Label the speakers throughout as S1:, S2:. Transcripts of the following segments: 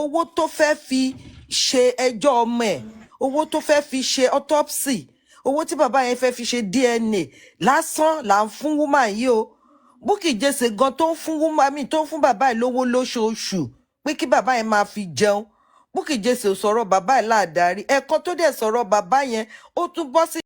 S1: owó tó fẹ́ fi ṣe ẹjọ́ ọmọ ẹ̀, owó tó fẹ́ fi ṣe autopsy, owó tí bàbá yẹn fẹ́ fi ṣe DNA lásán là ń fún woman yìí o. Bukky Jesse gan tó ń fún woman mi tó ń fún bàbá ẹ̀ lówó lóṣooṣù pé kí bàbá yẹn máa fi jẹun. Bukky Jesse ò sọ̀rọ̀ bàbá ẹ̀ láàdárí, ẹ̀kan tó dẹ̀ sọ̀rọ̀ bàbá yẹn ó tún bọ́ sí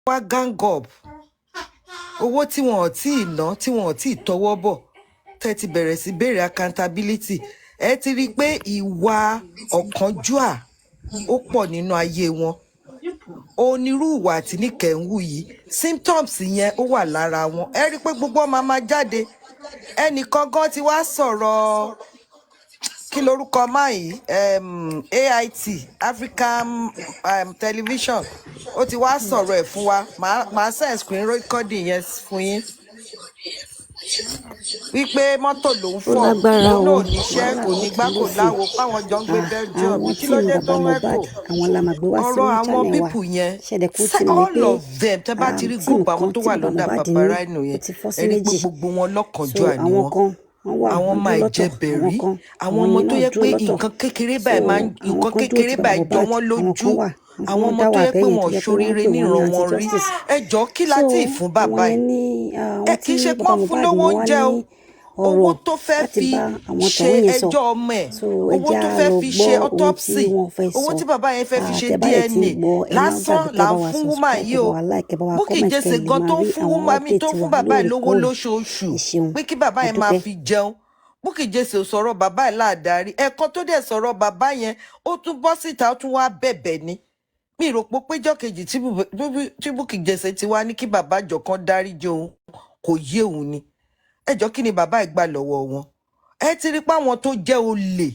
S1: wá gang up. Owó tí wọn ò tí ì ná, tí wọn ò tí ì tọwọ́ bọ̀, tẹ́ ti bẹ̀rẹ̀ sí béèrè accountability. Ẹ ti rí i pé ìwà ọ̀kánjúà ó pọ̀ nínú ayé wọn. Onírú ìwà tí Níkẹ́ ń hù yìí, symptoms yẹn ó wà lára wọn. Ẹ rí i pé gbogbo ọmọ máa jáde. Ẹnìkan gan ti wá sọ̀rọ̀ kí lorúkọ máa yìí AIT African television ó ti wá sọ̀rọ̀ ẹ̀ fún wa. Màá send screen recording yẹn fún yín wípé mọ́tò ló ń fọ́ òun náà níṣẹ́ kò ní gbá kò láwo páwọn jọ ń gbé Belgium kí ló dé tó mẹ́kò ọ̀rọ̀ àwọn pípù yẹn all of them tẹ́ bá ti rí group àwọn tó wà lọ́dà bàbá ráìnù yẹn ẹni pé gbogbo wọn lọ́kànjúà ni wọn. Àwọn ọmọ ìjẹbẹ̀rí àwọn ọmọ tó yẹ pé nǹkan kékeré báyìí jọ wọ́n lójú àwọn ọmọ tó yẹ pé wọn ò ṣoríire níran wọn rí. Ẹ jọ̀ọ́ kí láti fún bàbá ẹ kì í ṣe pọ́n fún lówó oúnjẹ o owó tó fẹ́ fi ṣe ẹjọ́ ọmọ ẹ̀ owó tó fẹ́ fi ṣe autopsy owó tí bàbá yẹn fẹ́ fi ṣe DNA lásán là ń fún woman yìí o. Bukky Jesse gan tó ń fún woman mi tó ń fún bàbá ẹ̀ lówó lóṣooṣù pé kí bàbá yẹn máa fi jẹun. Bukky Jesse ò sọ̀rọ̀ bàbá ẹ̀ láàdárí, ẹ̀kan tó dẹ̀ sọ̀rọ̀ bàbá yẹn ó tún bọ́ síta ó tún wá bẹ̀bẹ̀ ni. Mi rò pé péjọ́ kejì tí Bukky Jesse ti wá ní kí bàbá jọ̀kan dáríjì òun kò yé òun ni. Ẹjọ́ kí ni bàbá ẹ̀ gbà lọ́wọ́ wọn? Ẹ ti rí pé àwọn tó jẹ́ olè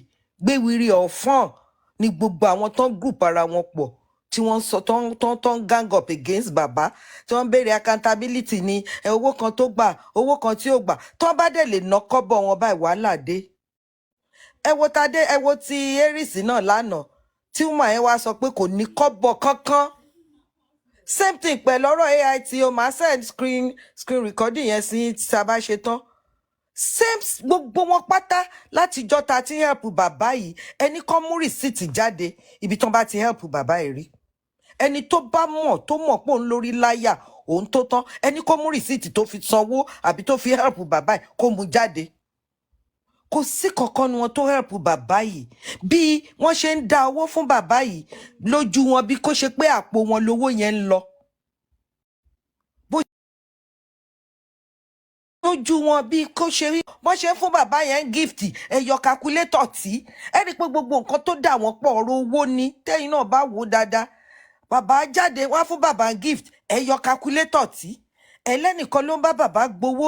S1: gbéwìrì ọ̀fọ́n ni gbogbo àwọn tó ń group ara wọn pọ̀ tí wọ́n sọ tó ń gang up against bàbá tí wọ́n béèrè accountability ní owó kan tó gbà owó kan tí ó gbà tó bá dẹ̀ lè ná kọ́bọ̀ wọn báyìí wàhálà dé. Ẹ wo ti Aries náà lánàá tí woman yẹn wá sọ pé kò ní kọ́bọ̀ kankan. Same thing pẹ̀lú ọ̀rọ̀ AIT o máa send screen recording yẹn sí tí a bá ṣe tán. Same gbogbo wọn pátá láti jọ́ ta ti help bàbá yìí ẹni kan mú rìsíìtì jáde ibi tán bá ti help bàbá yìí rí. Ẹni tó bá mọ̀ tó mọ̀ pé òun lórí láyà òun tó tán ẹni kó mú rìsíìtì tó fi sanwó àbí tó fi help bàbá yìí kó mú jáde. Kò sí kankan wọn tó help bàbá yìí bí wọ́n ṣe ń dá owó fún bàbá yìí lójú wọn bí kò ṣe pé àpò wọn lówó yẹn ń lọ. Lójú wọn bí kò ṣe rí wọ́n ṣe ń fún bàbá yẹn gift ẹyọ calculator tí ẹ rí pé gbogbo nǹkan tó dà wọ́n pọ̀ ọ̀rọ̀ owó ni tẹ́yìn náà bá wò dáadáa. Bàbá jáde wá fún bàbá gift ẹyọ calculator tí ẹlẹ́nìkan ló ń bá bàbá gbowó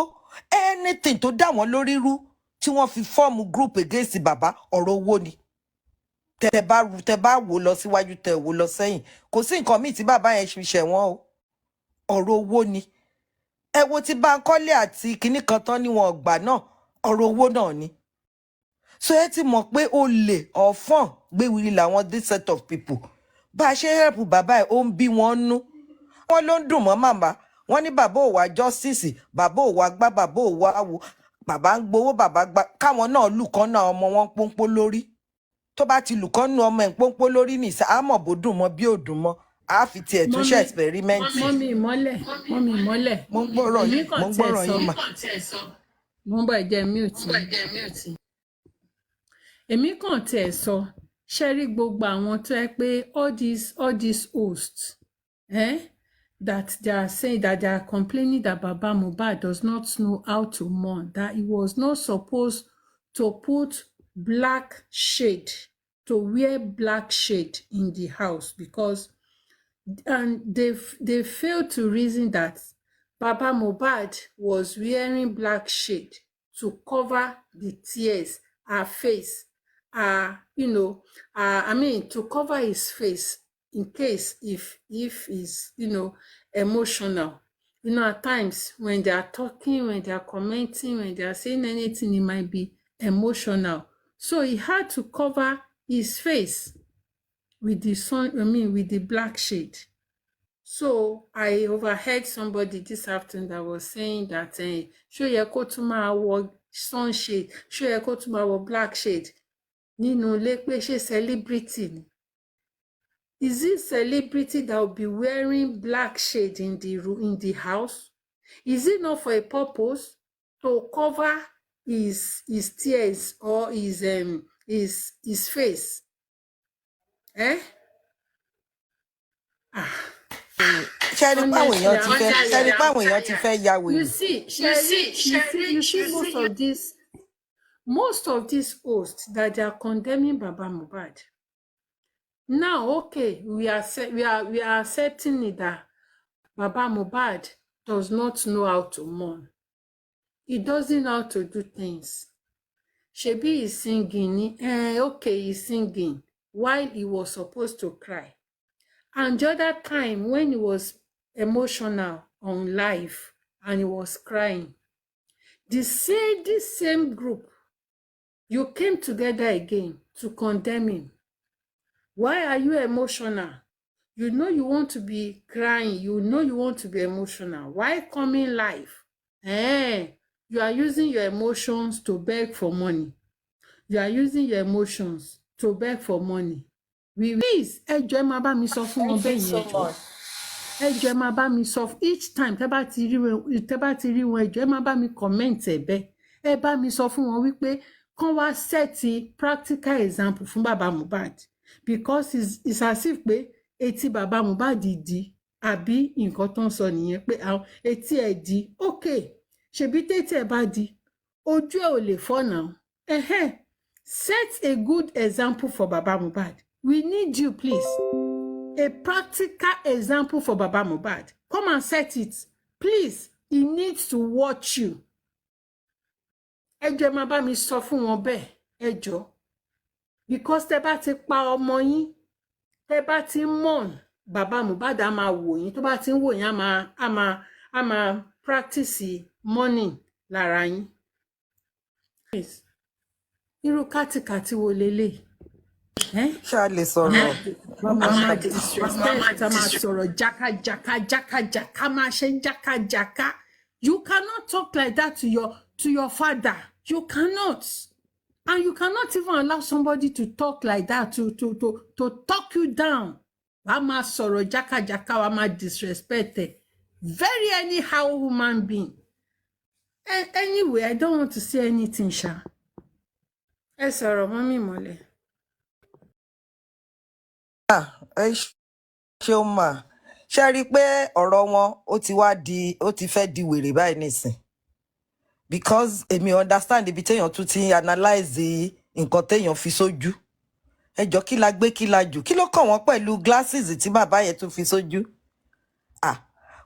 S1: anything tó dà wọ́n lórí rú tí wọ́n fi fọ́ọ̀mù group against bàbá ọ̀rọ̀ owó ni. Tẹ́ bá wò lọ síwájú tẹ́ wò lọ sẹ́yìn kò sí nǹkan míì tí bàbá yẹn fi ṣẹ̀wọ̀n o ọ̀rọ̀ owó ni. Ẹ wo ti Bánkọ́lé àti kinní kan tán ní wọn ọgbà náà ọ̀rọ̀ owó náà ni. So ẹ ti mọ̀ pé olè ọ̀fọ́n gbéwìrì làwọn this set of people. Bá a ṣe help bàbá ẹ̀ ó ń bí wọn nú. Wọ́n ló ń dùn mọ́ màmá. Wọ́n ní bàbá ò wá justice, bàbá ò wá gbá, bàbá ò wá wo. Bàbá ń gbowó, bàbá gbá. Káwọn náà lùkọ́ náà ọmọ wọn pọ́npọ́ lórí. Tó bá ti lùkọ́ nù ọmọ ẹ̀ pọ́npọ́ lórí nìsá, á mọ̀ bó dùn mọ́ bí ò dùn mọ́. A fi tiẹ̀ tún ṣe experiment.
S2: Mọ́mì ìmọ́lẹ̀.
S1: Mo ń gbọ́rọ̀ yín mà.
S2: Mo ń bọ̀ ẹ̀jẹ̀ mute. Èmi kàn tẹ̀ sọ ṣe rí gbogbo àwọn tó yẹ pé all these hosts that they are saying that they are complaining that Baba Mohbad does not know how to mourn, that he was not supposed to put black shade, to wear black shade in the house because and they failed to reason that Baba Mohbad was wearing black shade to cover the tears, her face, to cover his face in case if he's, emotional. At times when they are talking, when they are commenting, when they are saying anything, it might be emotional. So he had to cover his face with the black shade. So I overheard somebody this afternoon that was saying that ṣó yẹ kó tún máa wọ sunshade, ṣó yẹ kó tún máa wọ black shade nínú ilé, pé ṣé celebrity ni? Is it celebrity that will be wearing black shade in the house? Is it not for a purpose to cover his tears or his face?
S1: Ṣẹ́rí páwọn èèyàn ti fẹ́ ya wèrè.
S2: You see most of these hosts that they are condemning Baba Mohbad. Now, okay, we are accepting it that Baba Mohbad does not know how to mourn. He doesn't know how to do things. Shebi is singing, okay, he's singing while he was supposed to cry. And the other time when he was emotional on live and he was crying, this same group, you came together again to condemn him. Why are you emotional? You know you want to be crying. You know you want to be emotional. Why coming live? You are using your emotions to beg for money. You are using your emotions to beg for money. Please, ẹ jọ̀ọ́ ẹ máa bá mi sọ fún wọn bẹ́ẹ̀ yẹn jọ̀ọ́. Ẹ jọ̀ọ́ ẹ máa bá mi sọ each time tẹ́ bá ti rí wọn ẹ jọ̀ọ́ ẹ máa bá mi comment ẹ̀ bẹ́ẹ̀. Ẹ bá mi sọ fún wọn wípé kán wá set practical example fún Baba Mohbad, because it's as if pé etí Baba Mohbad di àbí nǹkan tó ń sọ nìyẹn pé àwọn etí ẹ̀ di okay, ṣebí tètè ẹ̀ bá di ojú ẹ̀ ò lè fọ́ náà. Set a good example for Baba Mohbad. We need you, please. A practical example for Baba Mohbad. Come and set it. Please, he needs to watch you. Ẹ jọ̀ọ́ má bá mi sọ fún wọn bẹ́ẹ̀, ẹ jọ̀ọ́. Because tẹ́ bá ti pa ọmọ yín, tẹ́ bá ti mourn, Baba Mohbad á máa wò yín, tó bá ti ń wò yín á máa practice mourning lára yín. Please. Irú kátìkàtì wo leléyìí?
S1: Ṣá lè sọ̀rọ̀.
S2: Mama disrespect, máa sọ̀rọ̀ jákàjáká, máa ṣe jákàjáká. You cannot talk like that to your father. You cannot. And you cannot even allow somebody to talk like that, to talk you down. Wàá máa sọ̀rọ̀ jákàjáká, wàá máa disrespect ẹ̀. Very anyhow human being. Anyway, I don't want to say anything, Sha. Ẹ sọ̀rọ̀ mọ́ mi mọ́lẹ̀.
S1: Ẹ ṣeun mà. Ṣé rí i pé ọ̀rọ̀ wọn ó ti fẹ́ di wèrè báyìí nísìn? Because èmi understand ibi téèyàn tún ti analyze nǹkan téèyàn fi sójú. Ẹ jọ̀ọ́ kí la gbé kí la jù? Kí ló kàn wọ́n pẹ̀lú glasses tí bàbá yẹn tún fi sójú?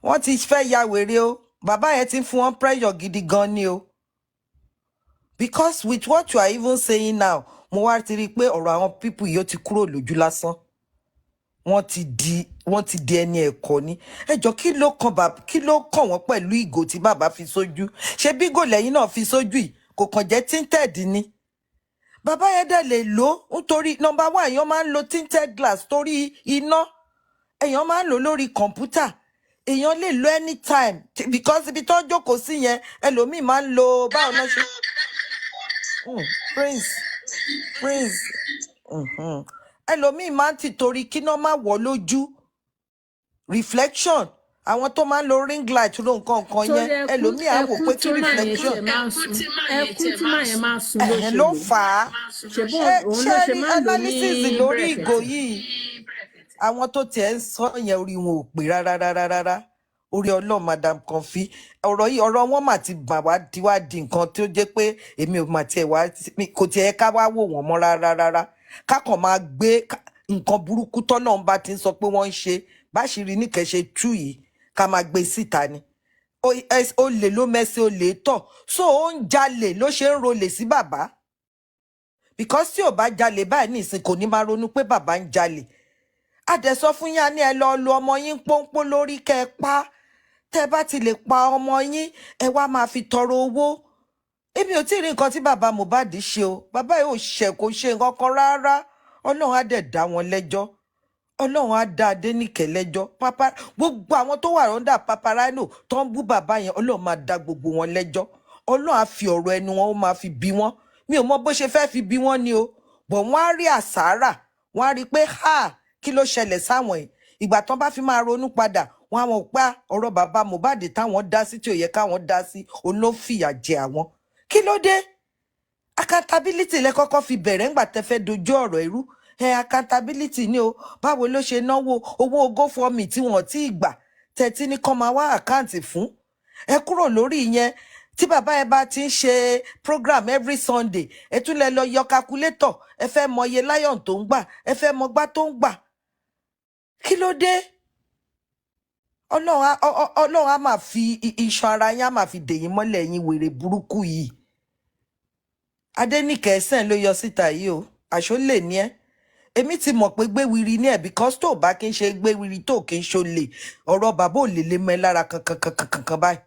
S1: Wọ́n ti fẹ́ ya wèrè o. Bàbá yẹn ti fún wọn pressure gidi gan ni o. Because with what you are even saying now, mo wá ti rí i pé ọ̀rọ̀ àwọn people yìí ó ti kúrò lójú lásán. Wọ́n ti di ẹni ẹ̀kọ́ ni. Ẹ jọ̀ọ́ kí ló kàn wọ́n pẹ̀lú ìgò tí bàbá fi sójú? Ṣé bí ìgò lẹ́yìn náà fi sójú yìí kò kàn jẹ́ tinted ni? Bàbá yẹn dẹ̀ lè lò nítorí number one, èèyàn máa ń lo tinted glass torí iná. Èèyàn máa ń lò lórí kọ̀ǹpútà. Èèyàn lè lo anytime because ibi tó jókòó sí yẹn ẹlòmíì máa ń lo báwo náà ṣe. Prince. Ẹlòmíì máa ń tìtorí kíná má wọ̀ lójú. Reflection. Àwọn tó máa ń lo ring light ló nǹkan yẹn. Ẹlòmíì á wò pé kí reflection.
S2: Ẹkún tí màá yẹn máa sùn
S1: ló fà á.
S2: Ṣé rí
S1: analysis lórí ìgò yìí. Àwọn tó tiẹ̀ ń sọ yẹn orí wọn ò pé rárá. Orí Ọlọ́run Madam Comfy. Ọ̀rọ̀ wọn mà ti bà wá di nǹkan tí ó jẹ́ pé èmi ò mà tiẹ̀ wá kò tiẹ̀ ká wá wò wọ́n mọ́ rárá. Ká kàn máa gbé nǹkan burúkú tọ́lọ́run bá ti ń sọ pé wọ́n ń ṣe báṣìírí níkẹ́ ṣe tú yìí ká máa gbé síta ni. Olè ló mẹ́sẹ̀ olè tọ̀. So ó ń jalè ló ṣe ń rolè sí bàbá. Because tí ò bá jalè báyìí nísìn kò ní máa ronú pé bàbá ń jalè. A dẹ̀ sọ fún yín ní ẹ lọ lo ọmọ yín pọ́npọ́ lórí kẹ́ ẹ pa. Tẹ́ bá ti lè pa ọmọ yín ẹ wá máa fi tọrọ owó. Èmi ò tí ì rí nǹkan tí bàbá Mohbad ṣe o. Bàbá yìí ò ṣẹ̀ kò ṣe nǹkan kan rárá. Ọlọ́run á dẹ̀ dá wọn lẹ́jọ́.
S3: Ọlọ́run á dá Adéníkẹ́ lẹ́jọ́ pápá gbogbo àwọn tó wà lọ́ndà paparano tó ń bú bàbá yẹn Ọlọ́run máa dá gbogbo wọn lẹ́jọ́ Ọlọ́run á fi ọ̀rọ̀ ẹnu wọn ó máa fi bí wọn mi ò mọ bó ṣe fẹ́ fi bí wọn ni o bọ̀ wọ́n á rí àsárà wọ́n á rí pé kí ló ṣẹlẹ̀ sáwọn yìí ìgbà tán bá fi máa ronú padà wọ́n á mọ̀ pé ọ̀rọ̀ bàbá Mohbad táwọn dá sí tí ò yẹ káwọn dá sí òun ló fìyà jẹ àwọn kí ló dé accountability lẹ kọ́kọ́ fi bẹ̀rẹ̀ ńgbà tẹ́ fẹ́ dojú ọ̀rọ̀ irú accountability ni o báwo ló ṣe náwó owó GoFundMe tí wọ́n ti gbà tẹ́tí ní kàn máa wá àkáǹtì fún ẹ kúrò lórí ìyẹn tí bàbá ẹ bá ti ń ṣe program every Sunday ẹ tún lẹ lọ yọ calculator ẹ fẹ́ mọ iye lion tó ń gbà ẹ fẹ́ mọ gbá tó ń gbà kí ló dé Ọlọ́run á máa fi iṣan ara yín á máa fi dèyín mọ́lẹ̀ yín wèrè burúkú yìí Adéníkẹ́ ẹ̀sẹ̀ ló yọ síta yìí o àṣọ lè ní ẹ́ èmi ti mọ̀ pé gbéwiri ní ẹ̀ because tó bá kí n ṣe gbéwiri tó kí n ṣolè ọ̀rọ̀ bàbá ò lè lé mọ́ ẹ lára kankan báyìí